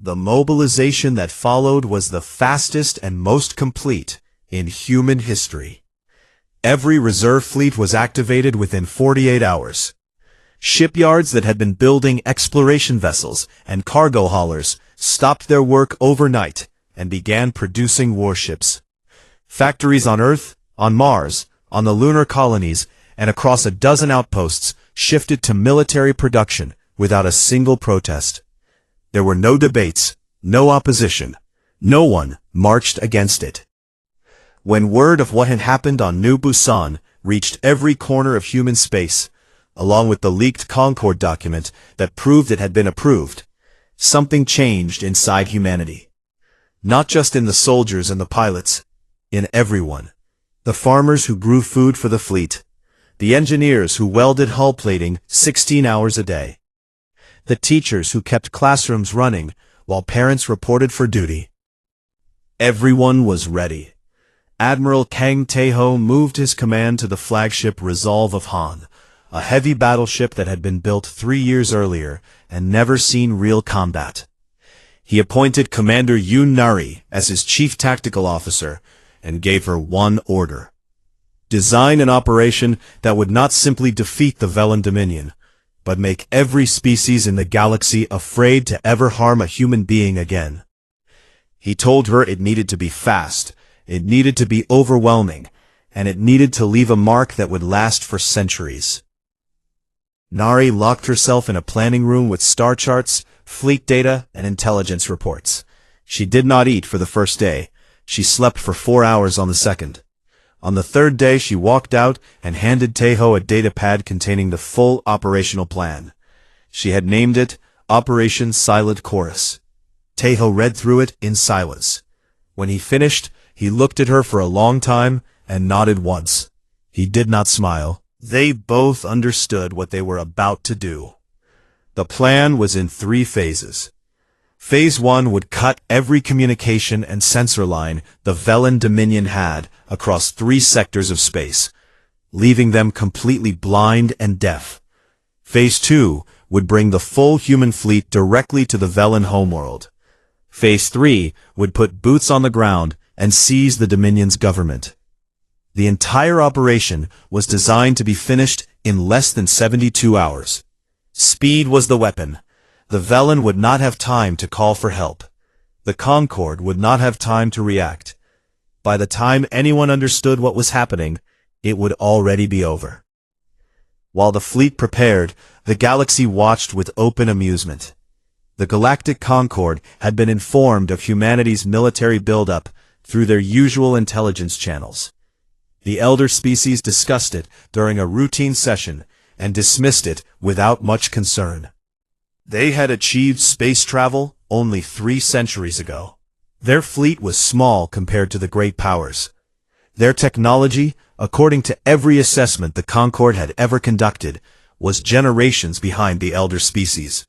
The mobilization that followed was the fastest and most complete in human history. Every reserve fleet was activated within 48 hours. Shipyards that had been building exploration vessels and cargo haulers stopped their work overnight and began producing warships. Factories on Earth, on Mars, on the lunar colonies, and across a dozen outposts shifted to military production without a single protest. There were no debates, no opposition. No one marched against it. When word of what had happened on New Busan reached every corner of human space, along with the leaked Concord document that proved it had been approved, something changed inside humanity. Not just in the soldiers and the pilots, in everyone. The farmers who grew food for the fleet, the engineers who welded hull plating 16 hours a day, the teachers who kept classrooms running while parents reported for duty. Everyone was ready. Admiral Kang Tae-ho moved his command to the flagship Resolve of Han, a heavy battleship that had been built 3 years earlier and never seen real combat. He appointed Commander Yoon Nari as his chief tactical officer and gave her one order: design an operation that would not simply defeat the Velen Dominion, but make every species in the galaxy afraid to ever harm a human being again. He told her it needed to be fast, it needed to be overwhelming, and it needed to leave a mark that would last for centuries. Nari locked herself in a planning room with star charts, fleet data, and intelligence reports. She did not eat for the first day. She slept for 4 hours on the second. On the third day, she walked out and handed Tae-ho a datapad containing the full operational plan. She had named it Operation Silent Chorus. Tae-ho read through it in silence. When he finished, he looked at her for a long time and nodded once. He did not smile. They both understood what they were about to do. The plan was in 3 phases. Phase 1 would cut every communication and sensor line the Velen Dominion had across 3 sectors of space, leaving them completely blind and deaf. Phase 2 would bring the full human fleet directly to the Velen homeworld. Phase 3 would put boots on the ground and seize the Dominion's government. The entire operation was designed to be finished in less than 72 hours. Speed was the weapon. The Velen would not have time to call for help. The Concorde would not have time to react. By the time anyone understood what was happening, it would already be over. While the fleet prepared, the galaxy watched with open amusement. The Galactic Concorde had been informed of humanity's military buildup through their usual intelligence channels. The elder species discussed it during a routine session and dismissed it without much concern. They had achieved space travel only 3 centuries ago. Their fleet was small compared to the great powers. Their technology, according to every assessment the Concorde had ever conducted, was generations behind the elder species.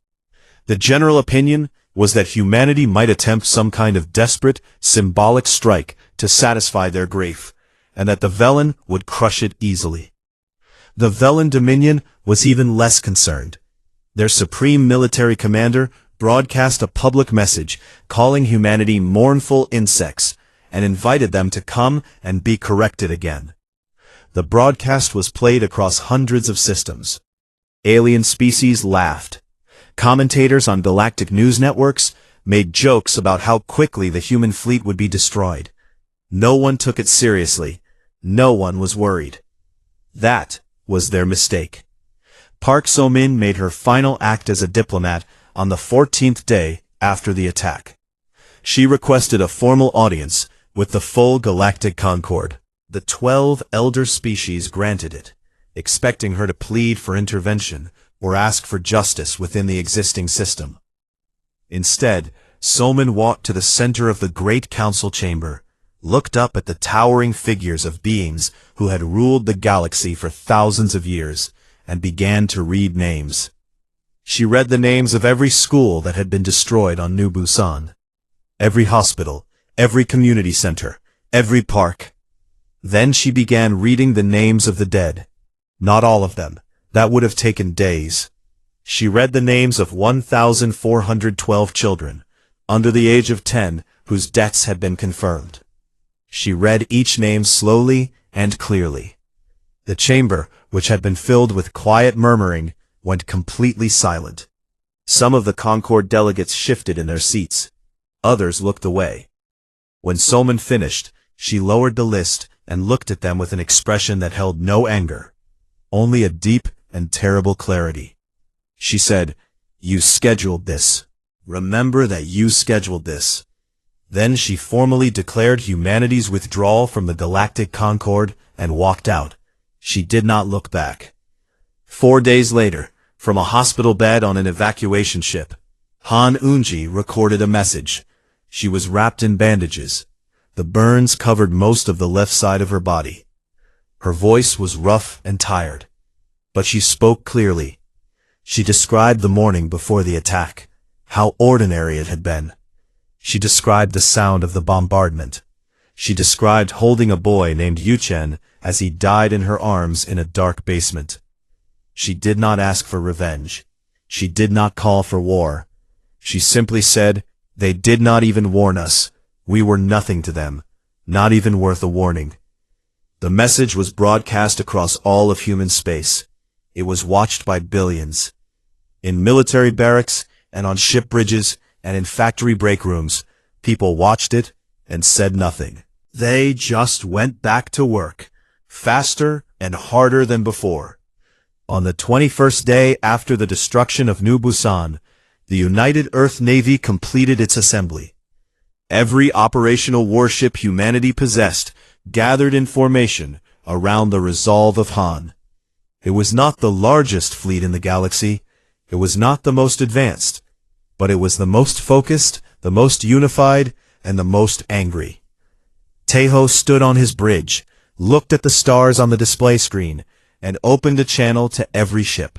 The general opinion was that humanity might attempt some kind of desperate, symbolic strike to satisfy their grief, and that the Velen would crush it easily. The Velen Dominion was even less concerned. Their supreme military commander broadcast a public message calling humanity mournful insects and invited them to come and be corrected again. The broadcast was played across hundreds of systems. Alien species laughed. Commentators on galactic news networks made jokes about how quickly the human fleet would be destroyed. No one took it seriously. No one was worried. That was their mistake. Park So-min made her final act as a diplomat on the 14th day after the attack. She requested a formal audience with the full Galactic Concorde. The 12 elder species granted it, expecting her to plead for intervention or ask for justice within the existing system. Instead, So-min walked to the center of the Great Council chamber, looked up at the towering figures of beings who had ruled the galaxy for thousands of years, and began to read names. She read the names of every school that had been destroyed on New Busan, every hospital, every community center, every park. Then she began reading the names of the dead. Not all of them. That would have taken days. She read the names of 1,412 children, under the age of 10, whose deaths had been confirmed. She read each name slowly and clearly. The chamber, which had been filled with quiet murmuring, went completely silent. Some of the Concord delegates shifted in their seats. Others looked away. When Solman finished, she lowered the list and looked at them with an expression that held no anger, only a deep and terrible clarity. She said, "You scheduled this. Remember that you scheduled this." Then she formally declared humanity's withdrawal from the Galactic Concord and walked out. She did not look back. 4 days later, from a hospital bed on an evacuation ship, Han Unji recorded a message. She was wrapped in bandages. The burns covered most of the left side of her body. Her voice was rough and tired, but she spoke clearly. She described the morning before the attack, how ordinary it had been. She described the sound of the bombardment. She described holding a boy named Yuchen as he died in her arms in a dark basement. She did not ask for revenge. She did not call for war. She simply said, "They did not even warn us. We were nothing to them, not even worth a warning." The message was broadcast across all of human space. It was watched by billions. In military barracks and on ship bridges and in factory break rooms, people watched it and said nothing. They just went back to work, faster and harder than before. On the 21st day after the destruction of New Busan, the United Earth Navy completed its assembly. Every operational warship humanity possessed gathered in formation around the resolve of Han. It was not the largest fleet in the galaxy. It was not the most advanced, but it was the most focused, the most unified, and the most angry. Tejo stood on his bridge, looked at the stars on the display screen, and opened a channel to every ship.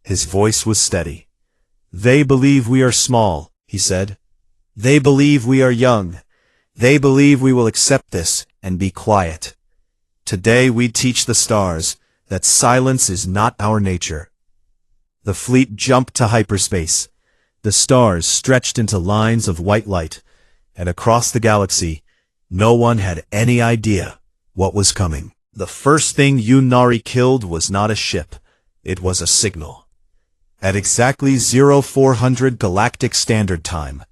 His voice was steady. "They believe we are small," he said. "They believe we are young. They believe we will accept this and be quiet. Today we teach the stars that silence is not our nature." The fleet jumped to hyperspace. The stars stretched into lines of white light, and across the galaxy, no one had any idea what was coming. The first thing Yun-Nari killed was not a ship. It was a signal. At exactly 0400 Galactic Standard Time,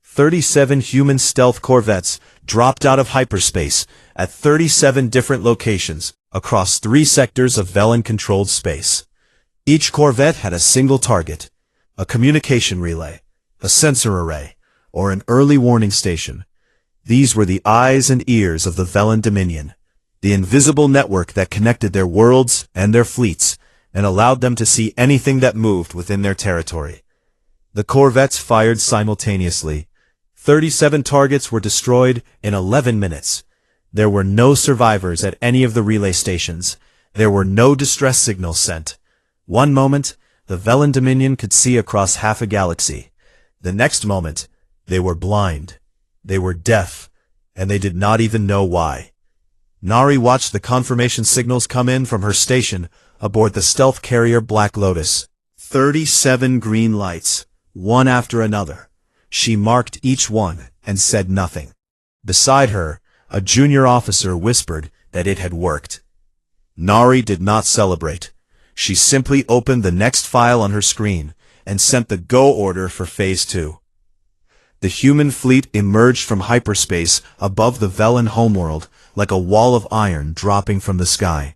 37 human stealth corvettes dropped out of hyperspace at 37 different locations across 3 sectors of Velen-controlled space. Each corvette had a single target, a communication relay, a sensor array, or an early warning station. These were the eyes and ears of the Velen Dominion, the invisible network that connected their worlds and their fleets and allowed them to see anything that moved within their territory. The corvettes fired simultaneously. 37 targets were destroyed in 11 minutes. There were no survivors at any of the relay stations. There were no distress signals sent. One moment, the Velen Dominion could see across half a galaxy. The next moment, they were blind. They were deaf, and they did not even know why. Nari watched the confirmation signals come in from her station aboard the stealth carrier Black Lotus. 37 green lights, one after another. She marked each one and said nothing. Beside her, a junior officer whispered that it had worked. Nari did not celebrate. She simply opened the next file on her screen and sent the go order for Phase 2. The human fleet emerged from hyperspace above the Velen homeworld like a wall of iron dropping from the sky.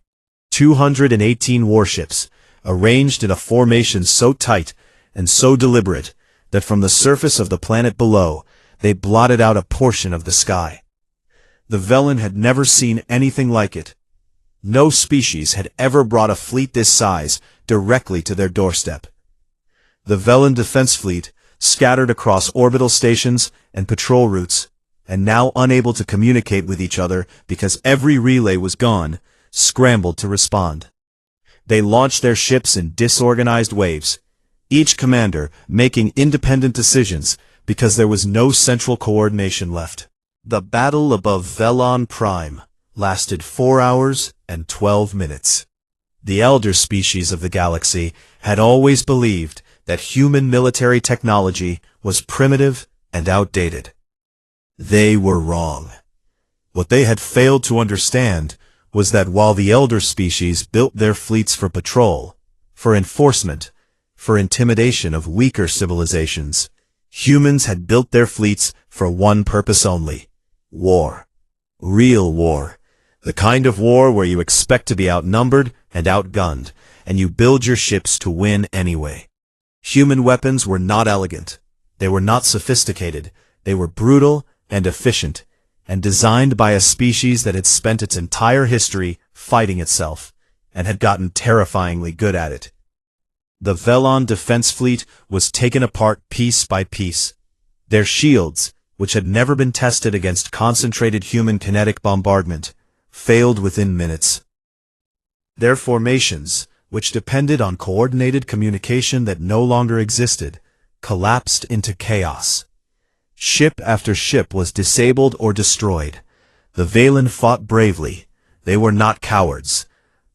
218 warships, arranged in a formation so tight and so deliberate that from the surface of the planet below, they blotted out a portion of the sky. The Velen had never seen anything like it. No species had ever brought a fleet this size directly to their doorstep. The Velen defense fleet, scattered across orbital stations and patrol routes, and now unable to communicate with each other because every relay was gone, scrambled to respond. They launched their ships in disorganized waves, each commander making independent decisions because there was no central coordination left. The battle above Velon Prime lasted 4 hours and 12 minutes. The elder species of the galaxy had always believed that human military technology was primitive and outdated. They were wrong. What they had failed to understand was that while the elder species built their fleets for patrol, for enforcement, for intimidation of weaker civilizations, humans had built their fleets for one purpose only: war. Real war. The kind of war where you expect to be outnumbered and outgunned, and you build your ships to win anyway. Human weapons were not elegant. They were not sophisticated. They were brutal and efficient, and designed by a species that had spent its entire history fighting itself, and had gotten terrifyingly good at it. The Velon defense fleet was taken apart piece by piece. Their shields, which had never been tested against concentrated human kinetic bombardment, failed within minutes. Their formations, which depended on coordinated communication that no longer existed, collapsed into chaos. Ship after ship was disabled or destroyed. The Valen fought bravely. They were not cowards.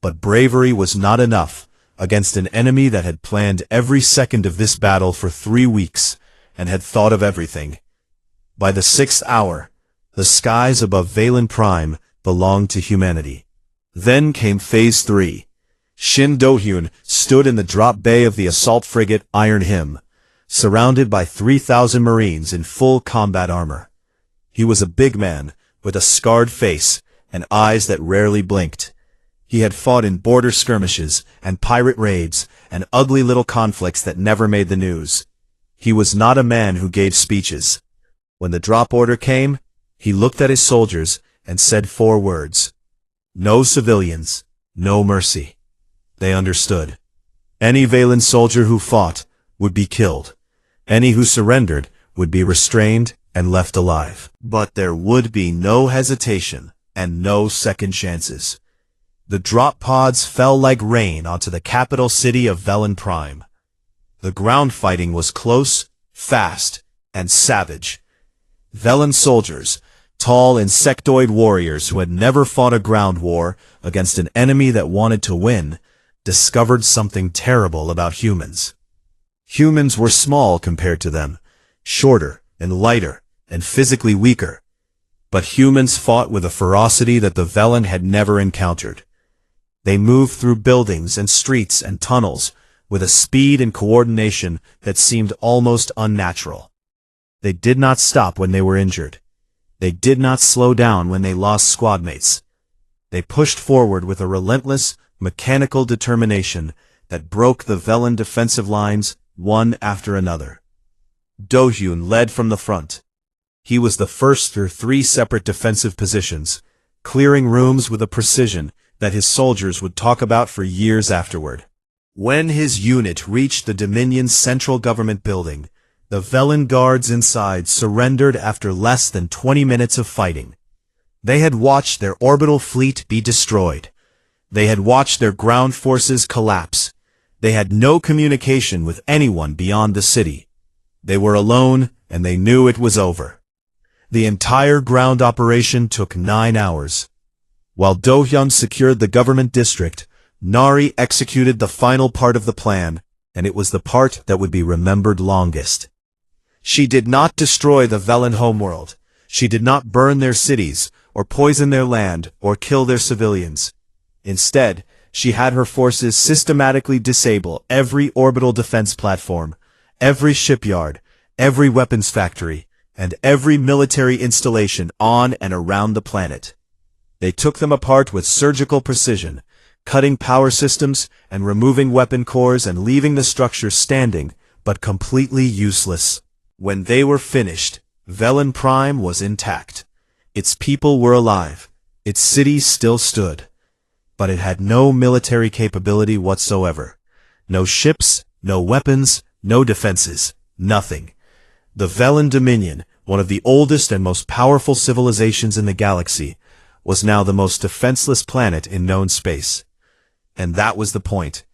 But bravery was not enough against an enemy that had planned every second of this battle for 3 weeks and had thought of everything. By the 6th hour, the skies above Valen Prime belonged to humanity. Then came Phase 3. Shin Do-hyun stood in the drop bay of the assault frigate Iron Him, surrounded by 3,000 Marines in full combat armor. He was a big man, with a scarred face and eyes that rarely blinked. He had fought in border skirmishes and pirate raids and ugly little conflicts that never made the news. He was not a man who gave speeches. When the drop order came, he looked at his soldiers and said 4 words. No civilians, no mercy. They understood. Any Valen soldier who fought would be killed. Any who surrendered would be restrained and left alive. But there would be no hesitation and no second chances. The drop pods fell like rain onto the capital city of Velen Prime. The ground fighting was close, fast, and savage. Velen soldiers, tall insectoid warriors who had never fought a ground war against an enemy that wanted to win, discovered something terrible about humans. Humans were small compared to them, shorter and lighter and physically weaker. But humans fought with a ferocity that the Velen had never encountered. They moved through buildings and streets and tunnels with a speed and coordination that seemed almost unnatural. They did not stop when they were injured. They did not slow down when they lost squadmates. They pushed forward with a relentless, mechanical determination that broke the Velen defensive lines one after another. Do-hyun led from the front. He was the first through 3 separate defensive positions, clearing rooms with a precision that his soldiers would talk about for years afterward. When his unit reached the Dominion's central government building, the Velen guards inside surrendered after less than 20 minutes of fighting. They had watched their orbital fleet be destroyed. They had watched their ground forces collapse. They had no communication with anyone beyond the city. They were alone, and they knew it was over. The entire ground operation took 9 hours. While Do-hyun secured the government district, Nari executed the final part of the plan, and it was the part that would be remembered longest. She did not destroy the Velen homeworld. She did not burn their cities, or poison their land, or kill their civilians. Instead, she had her forces systematically disable every orbital defense platform, every shipyard, every weapons factory, and every military installation on and around the planet. They took them apart with surgical precision, cutting power systems and removing weapon cores and leaving the structure standing, but completely useless. When they were finished, Velen Prime was intact. Its people were alive. Its cities still stood. But it had no military capability whatsoever. No ships, no weapons, no defenses, nothing. The Velen Dominion, one of the oldest and most powerful civilizations in the galaxy, was now the most defenseless planet in known space. And that was the point.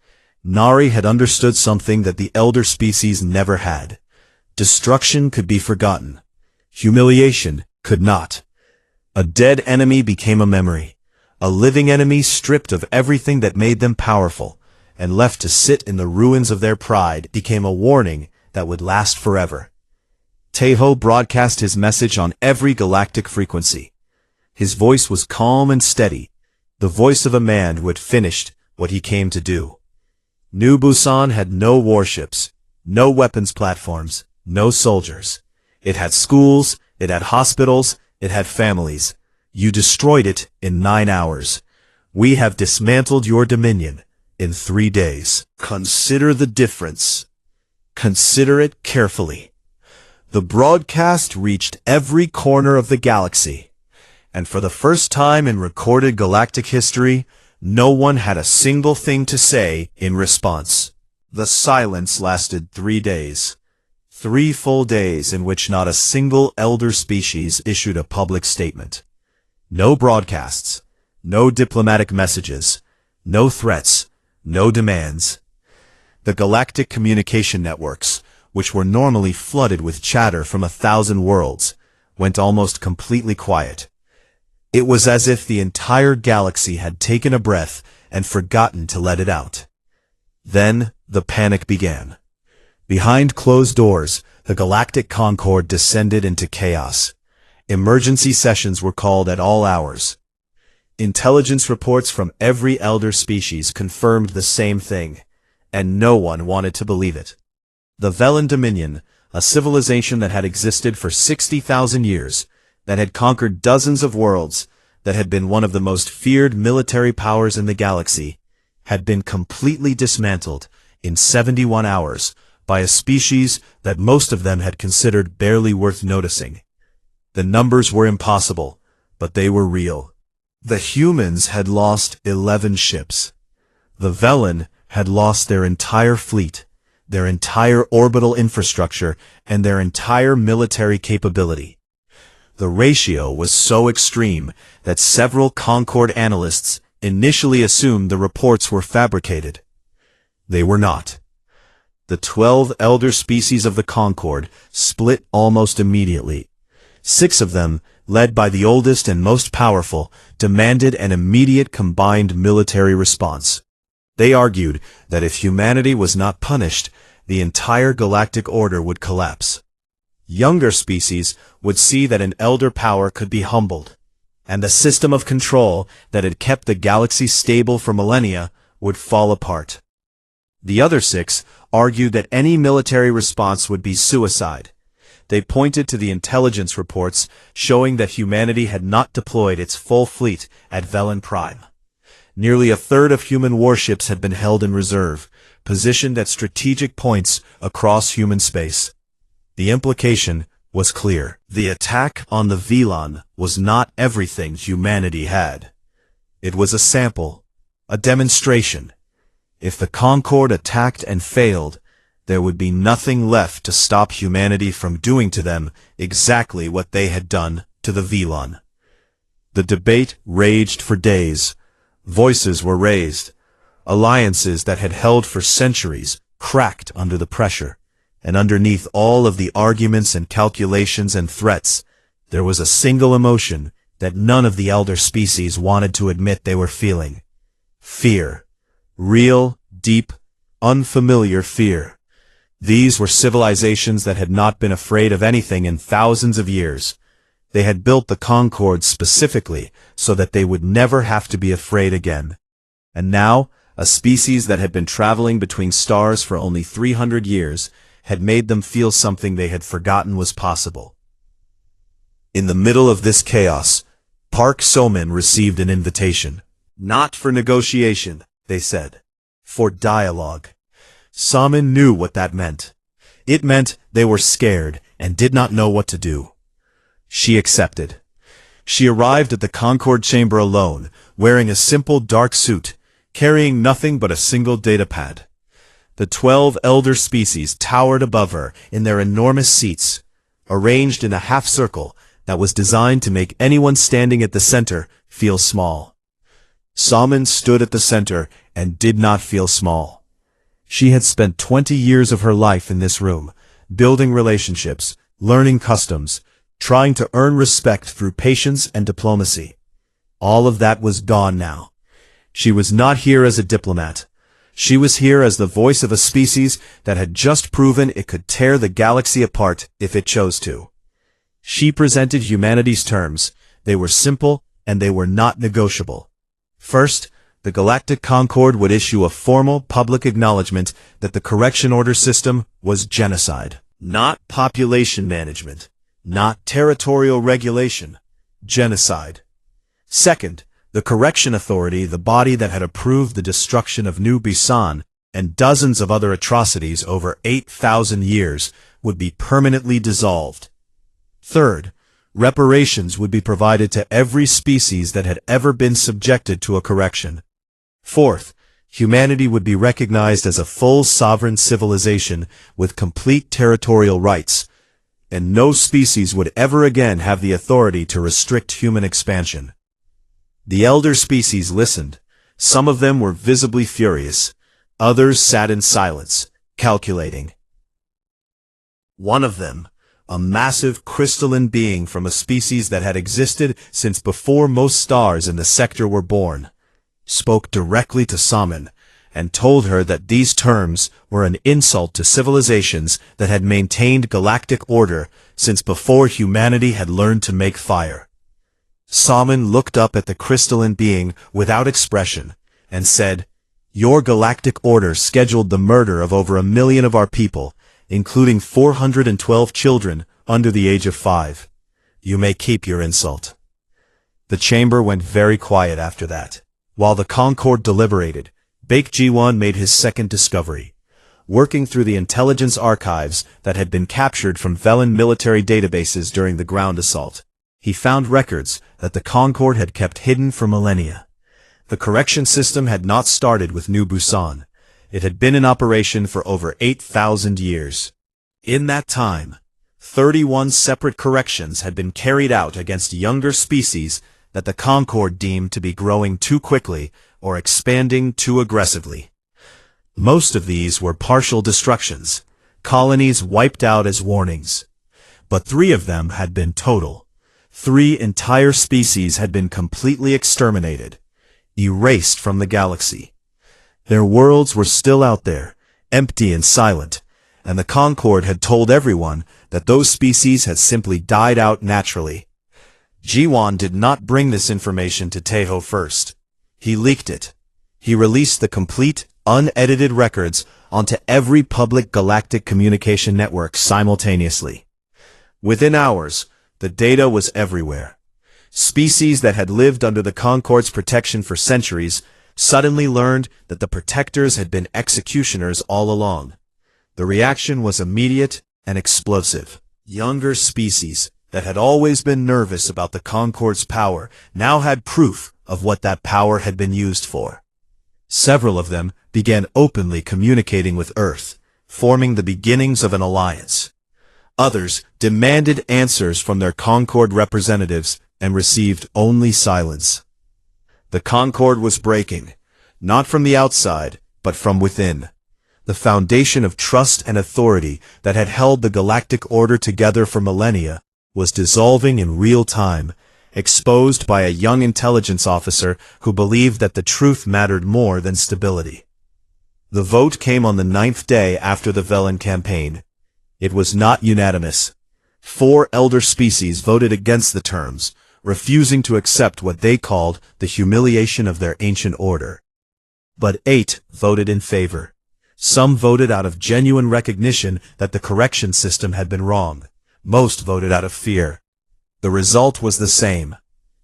Nari had understood something that the elder species never had. Destruction could be forgotten. Humiliation could not. A dead enemy became a memory. A living enemy stripped of everything that made them powerful, and left to sit in the ruins of their pride became a warning that would last forever. Tejo broadcast his message on every galactic frequency. His voice was calm and steady, the voice of a man who had finished what he came to do. New Busan had no warships, no weapons platforms, no soldiers. It had schools, it had hospitals, it had families. You destroyed it in 9 hours. We have dismantled your dominion in 3 days. Consider the difference. Consider it carefully. The broadcast reached every corner of the galaxy, and for the first time in recorded galactic history, no one had a single thing to say in response. The silence lasted 3 days. 3 full days in which not a single elder species issued a public statement. No broadcasts, no diplomatic messages, no threats, no demands. The galactic communication networks, which were normally flooded with chatter from 1,000 worlds, went almost completely quiet. It was as if the entire galaxy had taken a breath and forgotten to let it out. Then the panic began. Behind closed doors, the galactic concord descended into chaos. Emergency sessions were called at all hours. Intelligence reports from every elder species confirmed the same thing, and no one wanted to believe it. The Velen Dominion, a civilization that had existed for 60,000 years, that had conquered dozens of worlds, that had been one of the most feared military powers in the galaxy, had been completely dismantled in 71 hours by a species that most of them had considered barely worth noticing. The numbers were impossible, but they were real. The humans had lost 11 ships. The Velen had lost their entire fleet, their entire orbital infrastructure, and their entire military capability. The ratio was so extreme that several Concord analysts initially assumed the reports were fabricated. They were not. The 12 elder species of the Concord split almost immediately. 6 of them, led by the oldest and most powerful, demanded an immediate combined military response. They argued that if humanity was not punished, the entire galactic order would collapse. Younger species would see that an elder power could be humbled, and the system of control that had kept the galaxy stable for millennia would fall apart. The other 6 argued that any military response would be suicide. They pointed to the intelligence reports showing that humanity had not deployed its full fleet at Velen Prime. Nearly a third of human warships had been held in reserve, positioned at strategic points across human space. The implication was clear. The attack on the Velon was not everything humanity had. It was a sample, a demonstration. If the Concord attacked and failed, there would be nothing left to stop humanity from doing to them exactly what they had done to the Velon. The debate raged for days. Voices were raised. Alliances that had held for centuries cracked under the pressure, and underneath all of the arguments and calculations and threats, there was a single emotion that none of the elder species wanted to admit they were feeling. Fear. Real, deep, unfamiliar fear. These were civilizations that had not been afraid of anything in thousands of years. They had built the Concord specifically so that they would never have to be afraid again. And now, a species that had been traveling between stars for only 300 years had made them feel something they had forgotten was possible. In the middle of this chaos, Park Somin received an invitation. Not for negotiation, they said. For dialogue. Somin knew what that meant. It meant they were scared and did not know what to do. She accepted. She arrived at the Concord chamber alone, wearing a simple dark suit, carrying nothing but a single datapad. The 12 elder species towered above her in their enormous seats, arranged in a half-circle that was designed to make anyone standing at the center feel small. Somin stood at the center and did not feel small. She had spent 20 years of her life in this room, building relationships, learning customs, trying to earn respect through patience and diplomacy. All of that was gone now. She was not here as a diplomat. She was here as the voice of a species that had just proven it could tear the galaxy apart if it chose to. She presented humanity's terms. They were simple and they were not negotiable. First, the Galactic Concord would issue a formal public acknowledgement that the correction order system was genocide. Not population management, not territorial regulation, genocide. Second, the Correction Authority, the body that had approved the destruction of New Busan and dozens of other atrocities over 8,000 years, would be permanently dissolved. Third, reparations would be provided to every species that had ever been subjected to a correction. Fourth, humanity would be recognized as a full sovereign civilization with complete territorial rights, and no species would ever again have the authority to restrict human expansion. The elder species listened. Some of them were visibly furious. Others sat in silence, calculating. One of them, a massive crystalline being from a species that had existed since before most stars in the sector were born, spoke directly to Saman and told her that these terms were an insult to civilizations that had maintained galactic order since before humanity had learned to make fire. Saman looked up at the crystalline being without expression and said, "Your galactic order scheduled the murder of over 1 million of our people, including 412 children under the age of 5. You may keep your insult." The chamber went very quiet after that. While the Concord deliberated, Baek-Ji-won made his second discovery. Working through the intelligence archives that had been captured from Velen military databases during the ground assault, he found records that the Concord had kept hidden for millennia. The correction system had not started with New Busan. It had been in operation for over 8,000 years. In that time, 31 separate corrections had been carried out against younger species that the Concord deemed to be growing too quickly or expanding too aggressively. Most of these were partial destructions, colonies wiped out as warnings. But 3 of them had been total. 3 entire species had been completely exterminated, erased from the galaxy. Their worlds were still out there, empty and silent, and the Concord had told everyone that those species had simply died out naturally. Ji-won did not bring this information to Taeho first. He leaked it. He released the complete, unedited records onto every public galactic communication network simultaneously. Within hours, the data was everywhere. Species that had lived under the Concord's protection for centuries suddenly learned that the protectors had been executioners all along. The reaction was immediate and explosive. Younger species that had always been nervous about the Concord's power now had proof of what that power had been used for. Several of them began openly communicating with Earth, forming the beginnings of an alliance. Others demanded answers from their Concord representatives and received only silence. The Concord was breaking, not from the outside, but from within. The foundation of trust and authority that had held the galactic order together for millennia was dissolving in real time, exposed by a young intelligence officer who believed that the truth mattered more than stability. The vote came on the 9th day after the Velen campaign. It was not unanimous. 4 elder species voted against the terms, refusing to accept what they called the humiliation of their ancient order. But 8 voted in favor. Some voted out of genuine recognition that the correction system had been wrong. Most voted out of fear. The result was the same.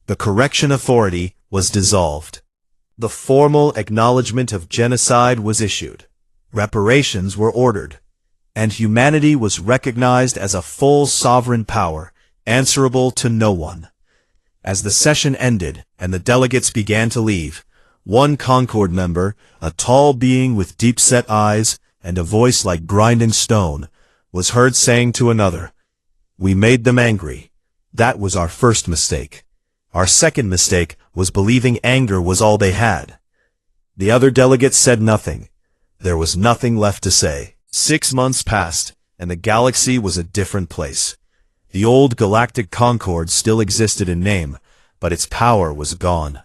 The correction authority was dissolved. The formal acknowledgement of genocide was issued. Reparations were ordered. And humanity was recognized as a full sovereign power, answerable to no one. As the session ended and the delegates began to leave, one Concord member, a tall being with deep-set eyes and a voice like grinding stone, was heard saying to another, "We made them angry. That was our first mistake. Our second mistake was believing anger was all they had." The other delegates said nothing. There was nothing left to say. 6 months passed, and the galaxy was a different place. The old Galactic Concord still existed in name, but its power was gone.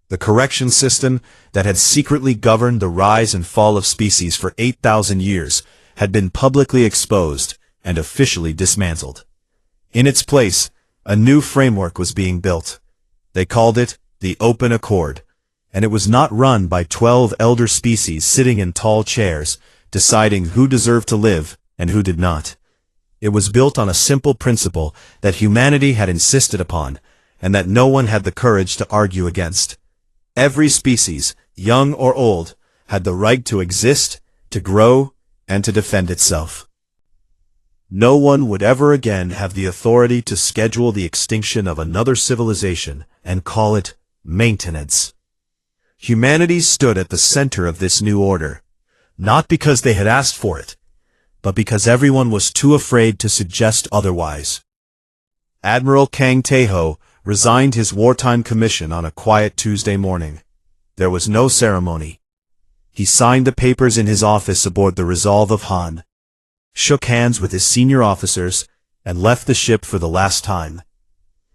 The correction system that had secretly governed the rise and fall of species for 8,000 years had been publicly exposed and officially dismantled. In its place, a new framework was being built. They called it the Open Accord, and it was not run by 12 elder species sitting in tall chairs, deciding who deserved to live and who did not. It was built on a simple principle that humanity had insisted upon, and that no one had the courage to argue against. Every species, young or old, had the right to exist, to grow, and to defend itself. No one would ever again have the authority to schedule the extinction of another civilization and call it maintenance. Humanity stood at the center of this new order, not because they had asked for it, but because everyone was too afraid to suggest otherwise. Admiral Kang Taeho resigned his wartime commission on a quiet Tuesday morning. There was no ceremony. He signed the papers in his office aboard the Resolve of Han, shook hands with his senior officers, and left the ship for the last time.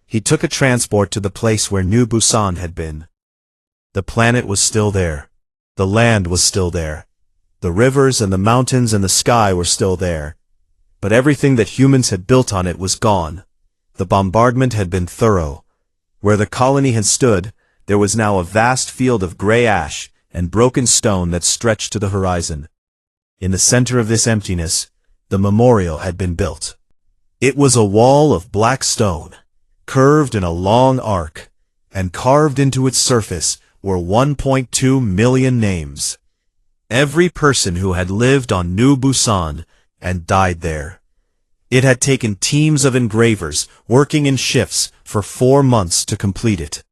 He took a transport to the place where New Busan had been. The planet was still there. The land was still there. The rivers and the mountains and the sky were still there. But everything that humans had built on it was gone. The bombardment had been thorough. Where the colony had stood, there was now a vast field of gray ash and broken stone that stretched to the horizon. In the center of this emptiness, the memorial had been built. It was a wall of black stone, curved in a long arc, and carved into its surface were 1.2 million names. Every person who had lived on New Busan and died there. It had taken teams of engravers working in shifts for 4 months to complete it.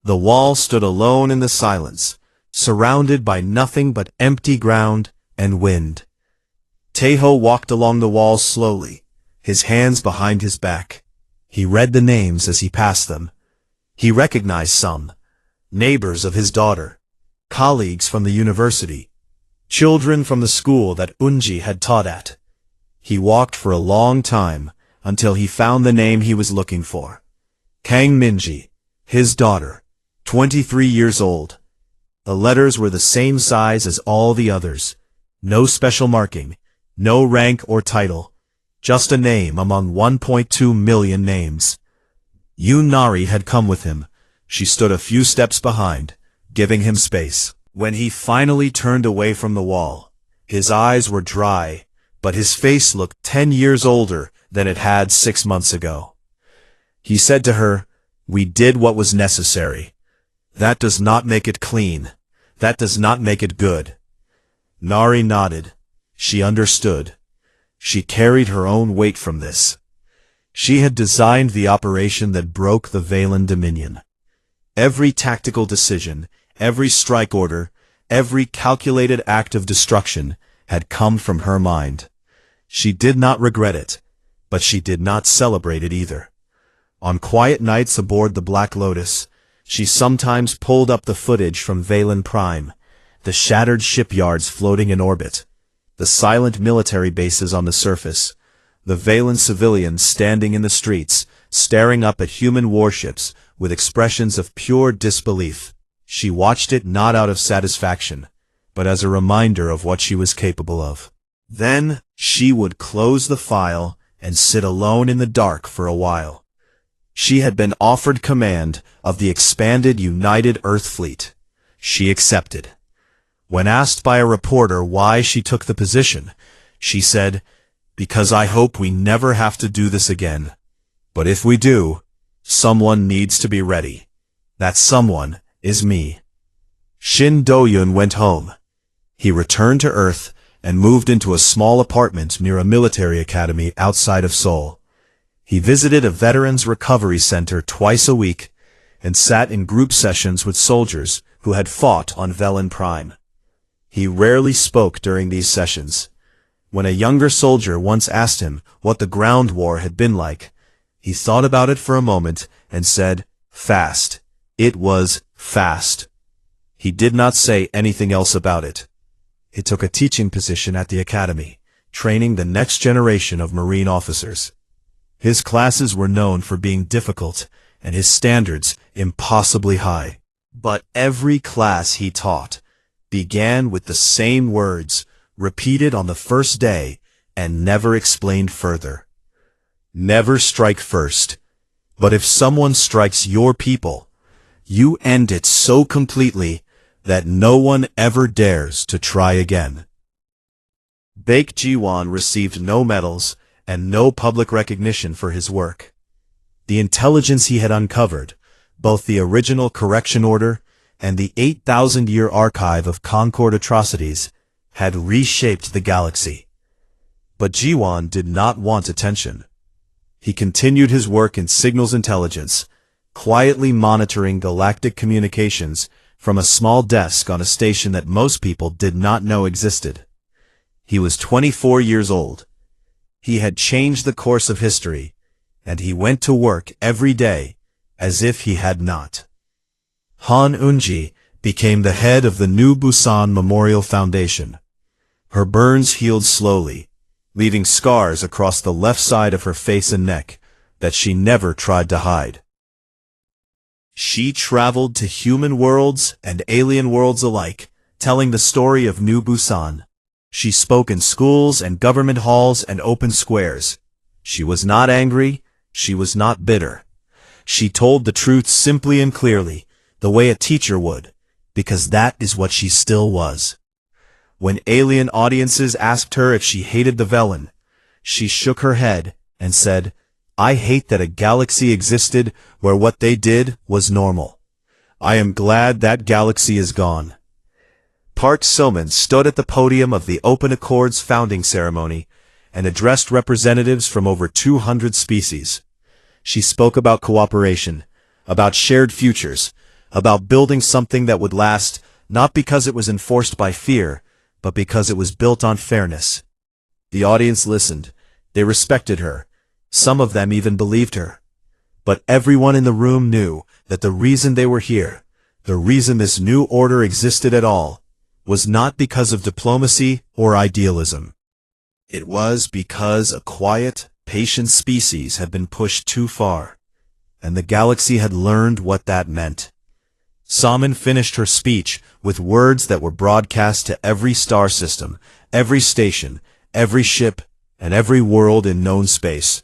The wall stood alone in the silence, surrounded by nothing but empty ground and wind. Taeho walked along the wall slowly, his hands behind his back. He read the names as he passed them. He recognized some. Neighbors of his daughter, colleagues from the university, children from the school that Unji had taught at. He walked for a long time until he found the name he was looking for. Kang Minji, his daughter, 23 years old. The letters were the same size as all the others. No special marking, no rank or title, just a name among 1.2 million names. Yoon Nari had come with him. She stood a few steps behind, giving him space. When he finally turned away from the wall, his eyes were dry, but his face looked 10 years older than it had 6 months ago. He said to her, "We did what was necessary. That does not make it clean. That does not make it good." Nari nodded. She understood. She carried her own weight from this. She had designed the operation that broke the Valen Dominion. Every tactical decision, every strike order, every calculated act of destruction had come from her mind. She did not regret it, but she did not celebrate it either. On quiet nights aboard the Black Lotus, she sometimes pulled up the footage from Valen Prime, the shattered shipyards floating in orbit, the silent military bases on the surface, the Valen civilians standing in the streets, staring up at human warships with expressions of pure disbelief. She watched it not out of satisfaction, but as a reminder of what she was capable of. Then she would close the file and sit alone in the dark for a while. She had been offered command of the expanded United Earth Fleet. She accepted. When asked by a reporter why she took the position, she said, "Because I hope we never have to do this again. But if we do, someone needs to be ready. That someone is me." Shin Do-yoon went home. He returned to Earth and moved into a small apartment near a military academy outside of Seoul. He visited a veterans recovery center twice a week and sat in group sessions with soldiers who had fought on Velen Prime. He rarely spoke during these sessions. When a younger soldier once asked him what the ground war had been like, he thought about it for a moment and said, "Fast. It was fast." He did not say anything else about it. He took a teaching position at the academy, training the next generation of Marine officers. His classes were known for being difficult and his standards impossibly high. But every class he taught began with the same words, repeated on the first day, and never explained further. Never strike first, but if someone strikes your people, you end it so completely that no one ever dares to try again. Baek Ji-won received no medals and no public recognition for his work. The intelligence he had uncovered, both the original correction order and the 8,000-year archive of Concord atrocities, had reshaped the galaxy. But Ji-won did not want attention. He continued his work in signals intelligence, quietly monitoring galactic communications from a small desk on a station that most people did not know existed. He was 24 years old. He had changed the course of history, and he went to work every day as if he had not. Han Eun-ji became the head of the New Busan Memorial Foundation. Her burns healed slowly, leaving scars across the left side of her face and neck that she never tried to hide. She traveled to human worlds and alien worlds alike, telling the story of New Busan. She spoke in schools and government halls and open squares. She was not angry, she was not bitter. She told the truth simply and clearly, the way a teacher would, because that is what she still was. When alien audiences asked her if she hated the Velen, she shook her head and said, "I hate that a galaxy existed where what they did was normal. I am glad that galaxy is gone." Park So-min stood at the podium of the Open Accords founding ceremony and addressed representatives from over 200 species. She spoke about cooperation, about shared futures, about building something that would last, not because it was enforced by fear, but because it was built on fairness. The audience listened. They respected her. Some of them even believed her. But everyone in the room knew that the reason they were here, the reason this new order existed at all, was not because of diplomacy or idealism. It was because a quiet, patient species had been pushed too far, and the galaxy had learned what that meant. So-min finished her speech with words that were broadcast to every star system, every station, every ship, and every world in known space.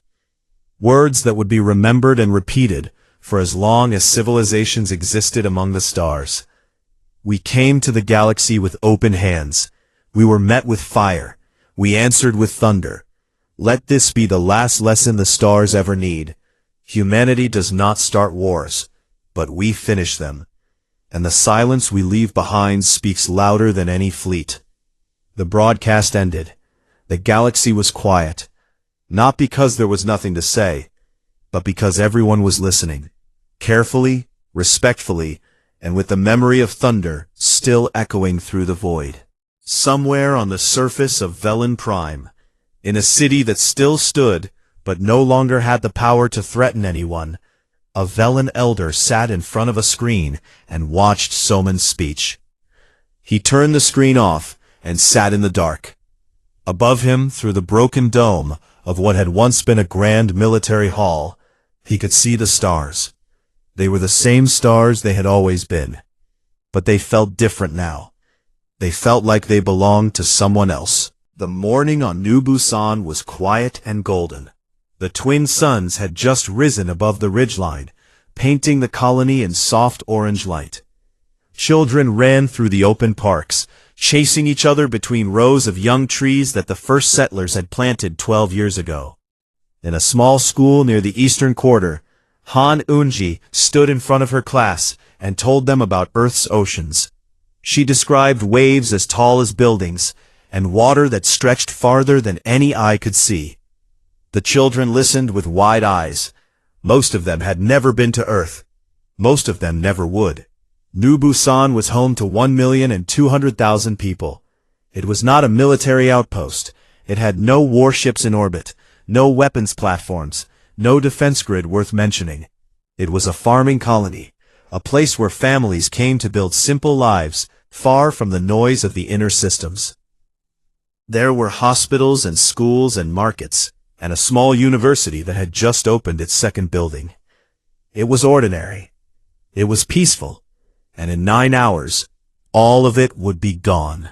Words that would be remembered and repeated for as long as civilizations existed among the stars. We came to the galaxy with open hands. We were met with fire. We answered with thunder. Let this be the last lesson the stars ever need. Humanity does not start wars, but we finish them. And the silence we leave behind speaks louder than any fleet. The broadcast ended. The galaxy was quiet, not because there was nothing to say, but because everyone was listening, carefully, respectfully, and with the memory of thunder still echoing through the void. Somewhere on the surface of Velen Prime, in a city that still stood but no longer had the power to threaten anyone, a Velen elder sat in front of a screen and watched So-min's speech. He turned the screen off and sat in the dark. Above him, through the broken dome of what had once been a grand military hall, he could see the stars. They were the same stars they had always been, but they felt different now. They felt like they belonged to someone else. The morning on New Busan was quiet and golden. The twin suns had just risen above the ridgeline, painting the colony in soft orange light. Children ran through the open parks, chasing each other between rows of young trees that the first settlers had planted 12 years ago. In a small school near the eastern quarter, Han Eun-ji stood in front of her class and told them about Earth's oceans. She described waves as tall as buildings and water that stretched farther than any eye could see. The children listened with wide eyes. Most of them had never been to Earth. Most of them never would. New Busan was home to 1,200,000 people. It was not a military outpost. It had no warships in orbit, no weapons platforms, no defense grid worth mentioning. It was a farming colony, a place where families came to build simple lives, far from the noise of the inner systems. There were hospitals and schools and markets, and a small university that had just opened its second building. It was ordinary. It was peaceful. and in 9 hours, all of it would be gone.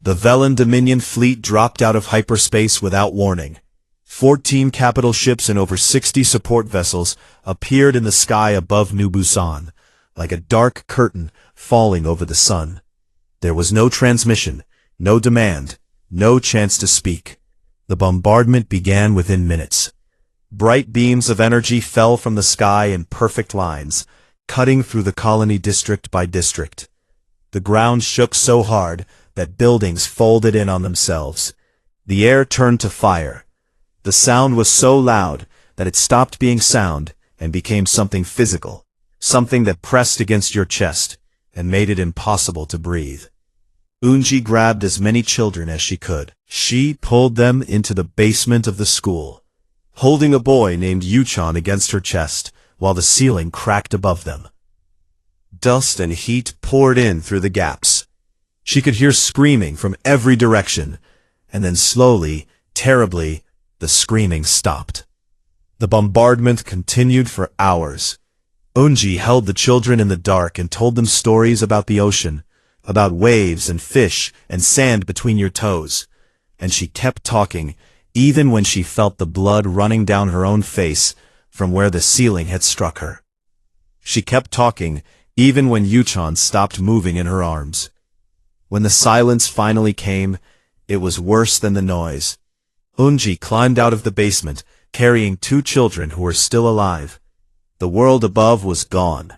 The Velen Dominion fleet dropped out of hyperspace without warning. 14 capital ships and over 60 support vessels appeared in the sky above New Busan, like a dark curtain falling over the sun. There was no transmission, no demand, no chance to speak. The bombardment began within minutes. Bright beams of energy fell from the sky in perfect lines, cutting through the colony district by district. The ground shook so hard that buildings folded in on themselves. The air turned to fire. The sound was so loud that it stopped being sound and became something physical, something that pressed against your chest and made it impossible to breathe. Eunji grabbed as many children as she could. She pulled them into the basement of the school, holding a boy named Yuchan against her chest while the ceiling cracked above them. Dust and heat poured in through the gaps. She could hear screaming from every direction, and then slowly, terribly, the screaming stopped. The bombardment continued for hours. Eunji held the children in the dark and told them stories about the ocean, about waves and fish and sand between your toes. And she kept talking, even when she felt the blood running down her own face from where the ceiling had struck her. She kept talking, even when Yuchan stopped moving in her arms. When the silence finally came, it was worse than the noise. Eunji climbed out of the basement, carrying 2 children who were still alive. The world above was gone.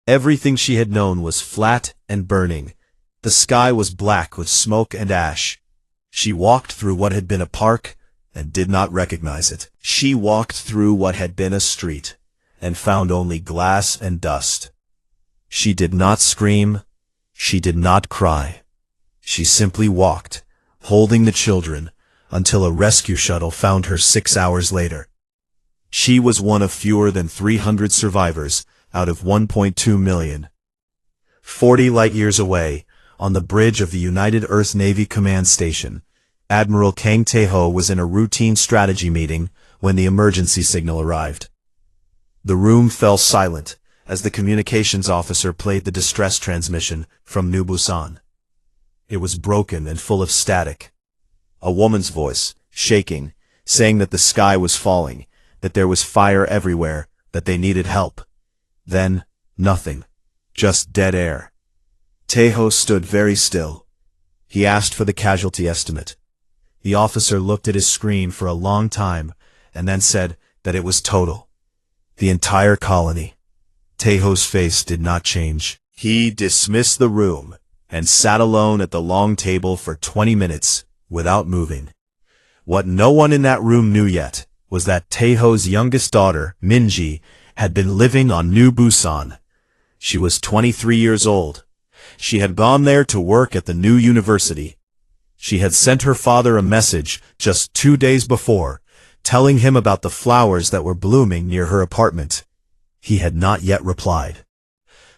Everything she had known was flat and burning. The sky was black with smoke and ash. She walked through what had been a park and did not recognize it. She walked through what had been a street and found only glass and dust. She did not scream. She did not cry. She simply walked, holding the children, until a rescue shuttle found her 6 hours later. She was one of fewer than 300 survivors out of 1.2 million. 40 light-years away, on the bridge of the United Earth Navy Command Station, Admiral Kang Tae-ho was in a routine strategy meeting when the emergency signal arrived. The room fell silent as the communications officer played the distress transmission from New Busan. It was broken and full of static. A woman's voice, shaking, saying that the sky was falling, that there was fire everywhere, that they needed help. Then, nothing. Just dead air. Tae-ho stood very still. He asked for the casualty estimate. The officer looked at his screen for a long time and then said that it was total. The entire colony. Tae-ho's face did not change. He dismissed the room and sat alone at the long table for 20 minutes without moving. What no one in that room knew yet was that Tae-ho's youngest daughter, Minji, had been living on New Busan. She was 23 years old. She had gone there to work at the new university. She had sent her father a message just 2 days before, telling him about the flowers that were blooming near her apartment. He had not yet replied.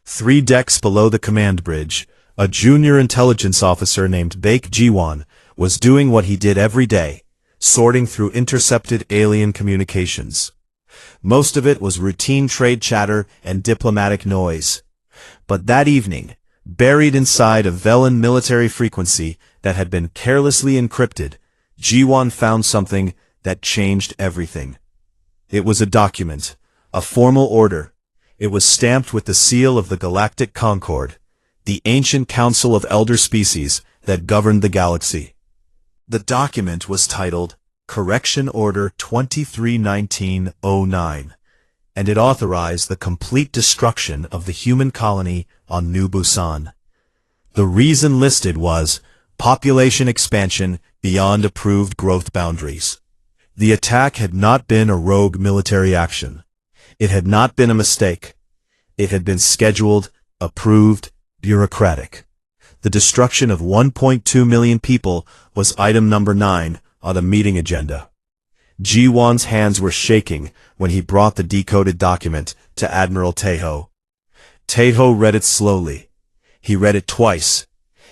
3 decks below the command bridge, a junior intelligence officer named Baek Ji-won was doing what he did every day, sorting through intercepted alien communications. Most of it was routine trade chatter and diplomatic noise. But that evening, buried inside a Velen military frequency that had been carelessly encrypted, Ji-won found something that changed everything. It was a document, a formal order. It was stamped with the seal of the Galactic Concord, the ancient council of elder species that governed the galaxy. The document was titled Correction Order 231909, and it authorized the complete destruction of the human colony on New Busan. The reason listed was population expansion beyond approved growth boundaries. The attack had not been a rogue military action. It had not been a mistake. It had been scheduled, approved, bureaucratic. The destruction of 1.2 million people was item number 9 on the meeting agenda. Ji-won's hands were shaking when he brought the decoded document to Admiral Tae-ho. Tae-ho read it slowly. He read it twice.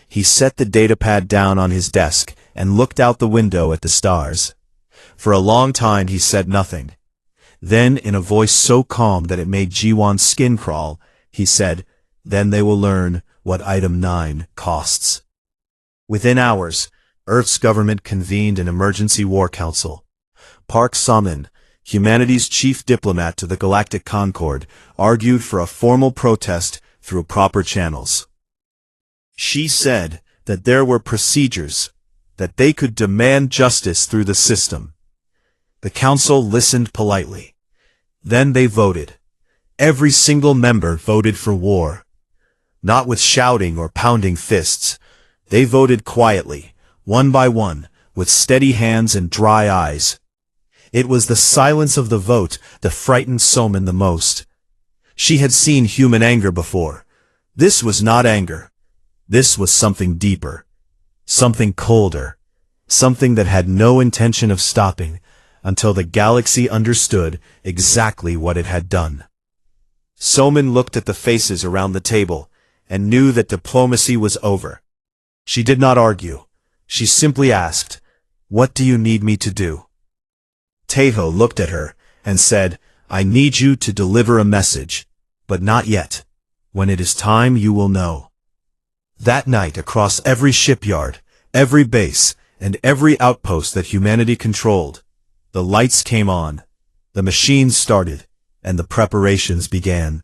He set the datapad down on his desk and looked out the window at the stars. For a long time he said nothing. Then, in a voice so calm that it made Ji-won's skin crawl, he said, Then they will learn what Item 9 costs. Within hours, Earth's government convened an emergency war council. Park Saman, humanity's chief diplomat to the Galactic Concord, argued for a formal protest through proper channels. She said that there were procedures, that they could demand justice through the system. The council listened politely. Then they voted. Every single member voted for war. Not with shouting or pounding fists. They voted quietly, one by one, with steady hands and dry eyes. It was the silence of the vote that frightened Soman the most. She had seen human anger before. This was not anger. This was something deeper. Something colder. Something that had no intention of stopping until the galaxy understood exactly what it had done. Soman looked at the faces around the table and knew that diplomacy was over. She did not argue. She simply asked, "What do you need me to do?" Teho looked at her and said, "I need you to deliver a message, but not yet. When it is time, you will know." That night, across every shipyard, every base, and every outpost that humanity controlled, the lights came on, the machines started, and the preparations began.